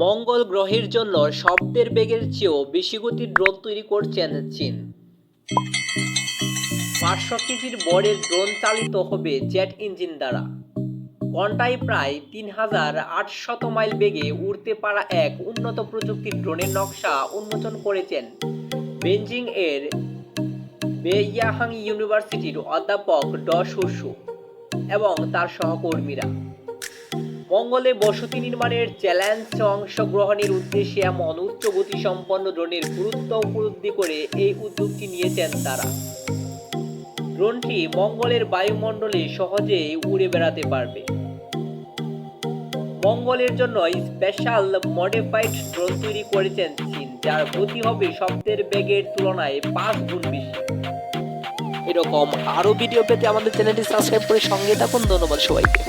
মঙ্গল গ্রহের জন্য শব্দের বেগের চেয়েও বেশি গতির ড্রোন তৈরি করছেন চীন। ৫০০ কেজির বরের ড্রোন চালিত হবে জেট ইঞ্জিন দ্বারা। ঘন্টায় প্রায় ৩,৮০০ মাইল বেগে উড়তে পারা এক উন্নত প্রযুক্তির ড্রোনের নকশা উন্মোচন করেছেন বেইজিং এর বেইয়াহাং ইউনিভার্সিটির অধ্যাপক ড শু এবং তার সহকর্মীরা। মঙ্গলে বসতি নির্মাণের চ্যালেঞ্জে অংশগ্রহণের উদ্দেশ্যে এমন উচ্চ গতিসম্পন্ন ড্রোনের গুরুত্ব উপলব্ধি করে এই উদ্যোগটি নিয়েছেন তারা। ড্রোনটি মঙ্গলের বায়ুমণ্ডলে সহজেই উড়ে বেড়াতে পারবে। মঙ্গলের জন্য স্পেশাল মডিফাইড ড্রোন তৈরি করেছেন চীন, যার গতি হবে শব্দের বেগের তুলনায় ৫ গুণ বেশি। এরকম আরো ভিডিও পেতে আমাদের চ্যানেলটি সাবস্ক্রাইব করে সঙ্গে থাকুন। ধন্যবাদ সবাইকে।